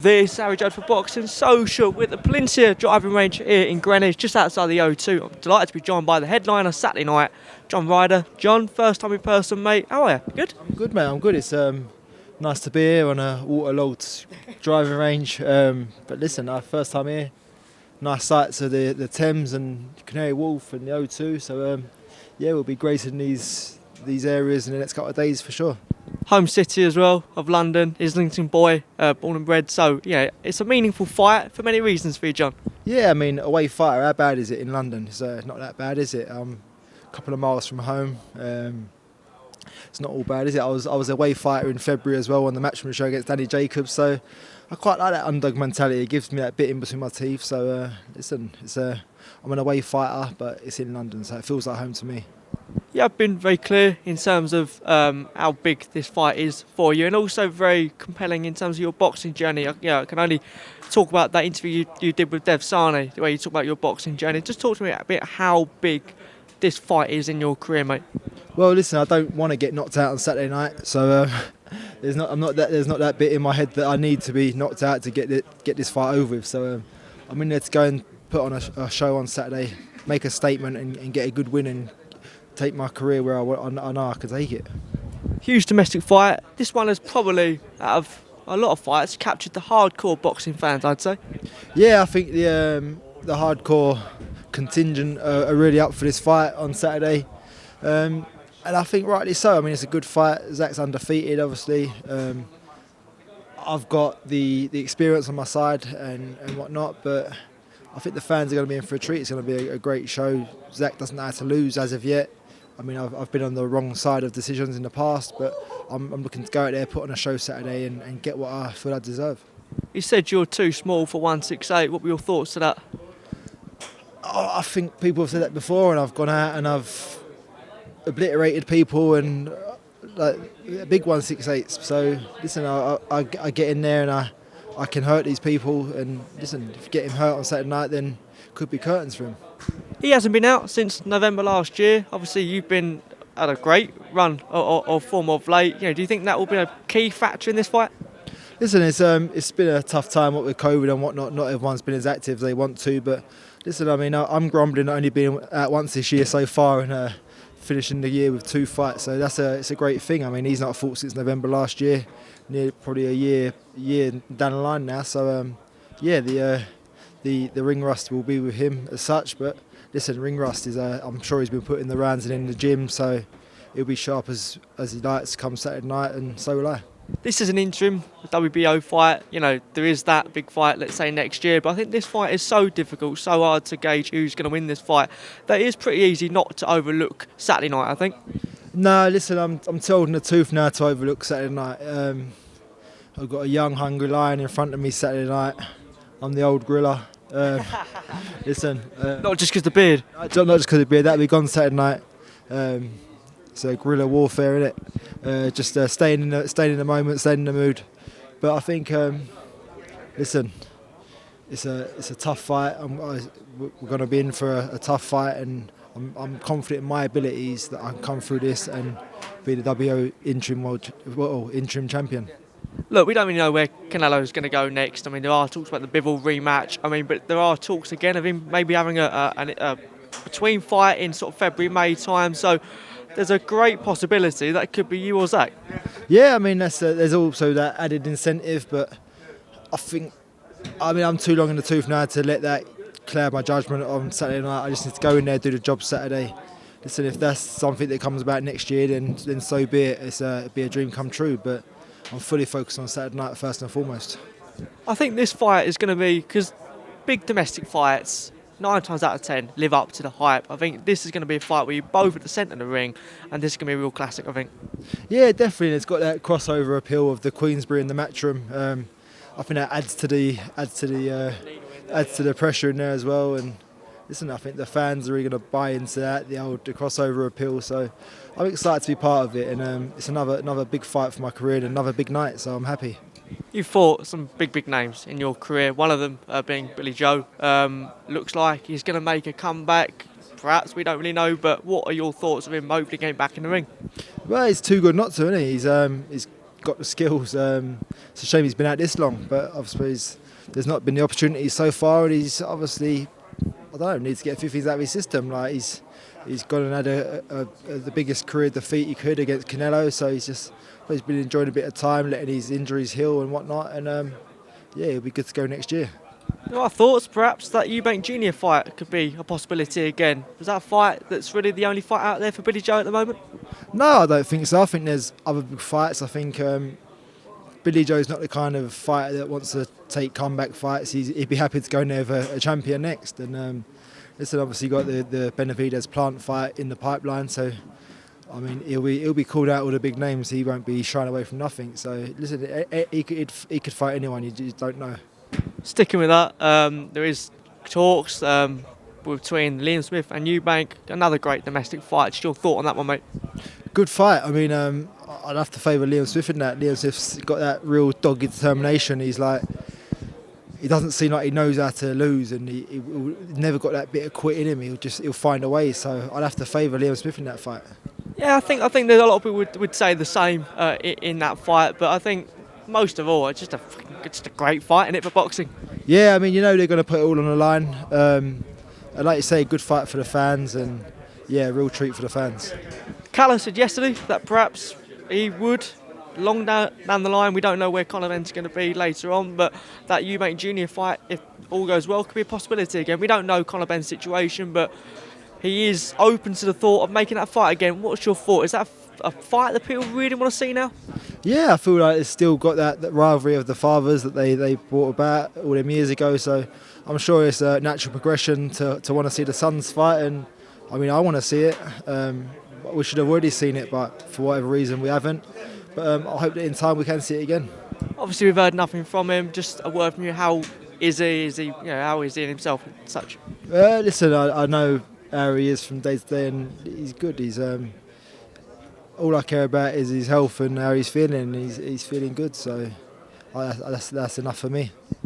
This is Judd for Boxing Social with the Peninsula driving range here in Greenwich, just outside the O2. I'm delighted to be joined by the headliner Saturday night, John Ryder. John, first time in person, mate. How are you? Good? I'm good, mate. I'm good. It's nice to be here on a waterlogged driving range. But listen, first time here. Nice sights of the Thames and Canary Wharf and the O2. So yeah, we'll be gracing these areas in the next couple of days for sure. Home city as well of London, Islington boy, born and bred. So yeah, it's a meaningful fight for many reasons for you, John. Yeah, I mean, away fighter, how bad is it in London? It's not that bad, is it? A couple of miles from home. It's not all bad, is it? I was a away fighter in February as well on the Matchroom show against Danny Jacobs, so I quite like that underdog mentality. It gives me that bit in between my teeth. So listen, I'm an away fighter, but it's in London, so it feels like home to me. Yeah, I've been very clear in terms of how big this fight is for you, and also very compelling in terms of your boxing journey. I can only talk about that interview you did with Dev Sani, where you talk about your boxing journey. Just talk to me a bit how big this fight is in your career, mate. Well, listen, I don't want to get knocked out on Saturday night, so there's not that bit in my head that I need to be knocked out to get this fight over with. So I'm in there to go and put on a show on Saturday, make a statement, and get a good win and take my career where I know I can take it. Huge domestic fight. This one has probably, out of a lot of fights, captured the hardcore boxing fans, I'd say. Yeah, I think the hardcore contingent are really up for this fight on Saturday, and I think rightly so. I mean, it's a good fight. Zack's undefeated, obviously. I've got the experience on my side and whatnot, but I think the fans are going to be in for a treat. It's going to be a great show. Zack doesn't know how to lose as of yet. I mean, I've been on the wrong side of decisions in the past, but I'm looking to go out there, put on a show Saturday and get what I feel I deserve. You said you're too small for 168. What were your thoughts to that? I think people have said that before, and I've gone out and I've obliterated people and like big 168s. So listen, I get in there and I can hurt these people. And listen, if you get him hurt on Saturday night, then could be curtains for him. He hasn't been out since November last year. Obviously, you've been at a great run or form of late. Do you think that will be a key factor in this fight? Listen, it's been a tough time with COVID and whatnot. Not everyone's been as active as they want to, but listen, I mean, I'm grumbling at only being out once this year so far and finishing the year with 2 fights. So it's a great thing. I mean, he's not fought since November last year, probably a year down the line now. So yeah, the ring rust will be with him as such, but listen, ring rust is I'm sure he's been putting the rounds in the gym, so he'll be sharp as he likes come Saturday night, and so will I. This is an interim WBO fight. There is that big fight, let's say, next year, but I think this fight is so difficult, so hard to gauge who's going to win this fight, that it is pretty easy not to overlook Saturday night, I think. No, listen, I'm too old in the tooth now to overlook Saturday night. I've got a young, hungry lion in front of me Saturday night. I'm the old gorilla. Listen, not just because the beard. Not just because of the beard. That'll be gone Saturday night. So guerrilla warfare, innit? Just staying in the moment, staying in the mood. But I think, listen, it's a tough fight. We're going to be in for a tough fight, and I'm confident in my abilities that I can come through this and be the WO interim champion. Look, we don't really know where Canelo's going to go next. I mean, there are talks about the Bivol rematch. I mean, but there are talks again of him maybe having a between fight in sort of February, May time. So there's a great possibility that it could be you or Zack. Yeah, I mean, there's also that added incentive, but I'm too long in the tooth now to let that cloud my judgment on Saturday night. I just need to go in there, do the job Saturday. Listen, if that's something that comes about next year, then so be it. It'll be a dream come true, but I'm fully focused on Saturday night first and foremost. I think this fight is going to be, because big domestic fights, 9 times out of 10, live up to the hype. I think this is going to be a fight where you're both at the centre of the ring, and this is going to be a real classic, I think. Yeah, definitely. It's got that crossover appeal of the Queensberry and the Matchroom. I think that adds to the pressure in there as well. And listen, I think the fans are really going to buy into that, the crossover appeal. So I'm excited to be part of it, and it's another big fight for my career and another big night. So I'm happy. You've fought some big names in your career, one of them being Billy Joe. Looks like he's going to make a comeback. Perhaps, we don't really know, but what are your thoughts of him hopefully getting back in the ring? Well, he's too good not to, isn't he? He's got the skills. It's a shame he's been out this long, but I suppose there's not been the opportunity so far, and he's obviously, I don't know, needs to get a few things out of his system. Like he's gone and had the biggest career defeat he could against Canelo, so he's been enjoying a bit of time, letting his injuries heal and whatnot, and yeah, he'll be good to go next year. There are thoughts perhaps that Eubank Jr. fight could be a possibility again. Is that a fight that's really the only fight out there for Billy Joe at the moment? No, I don't think so. I think there's other big fights. I think Billy Joe's not the kind of fighter that wants to take comeback fights. He'd be happy to go in there with a champion next. And listen, obviously got the Benavidez Plant fight in the pipeline, so I mean he'll be called out all the big names. He won't be shying away from nothing. So listen, he could fight anyone. You just don't know. Sticking with that, there is talks between Liam Smith and Eubank. Another great domestic fight. Just your thought on that one, mate? Good fight. I mean, I'd have to favour Liam Smith in that. Liam Smith's got that real dogged determination. He doesn't seem like he knows how to lose, and he never got that bit of quit in him. He'll find a way. So I'd have to favour Liam Smith in that fight. Yeah, I think there's a lot of people would say the same in that fight, but I think most of all, it's just a great fight, isn't it, for boxing? Yeah, I mean, they're going to put it all on the line. And like you say, good fight for the fans, and yeah, real treat for the fans. Callum said yesterday that perhaps he would, long down the line, we don't know where Conor BENN's going to be later on, but that Eubank Jr. fight, if all goes well, could be a possibility again. We don't know Conor BENN's situation, but he is open to the thought of making that fight again. What's your thought? Is that a fight that people really want to see now? Yeah, I feel like it's still got that rivalry of the fathers that they brought about all them years ago, so I'm sure it's a natural progression to want to see the sons fight, and I mean, I want to see it. We should have already seen it, but for whatever reason we haven't. But I hope that in time we can see it again. Obviously, we've heard nothing from him. Just a word from you. How is he? How is he in himself and such? Listen, I know how he is from day to day, and he's good. He's all I care about is his health and how he's feeling. He's feeling good, so that's enough for me.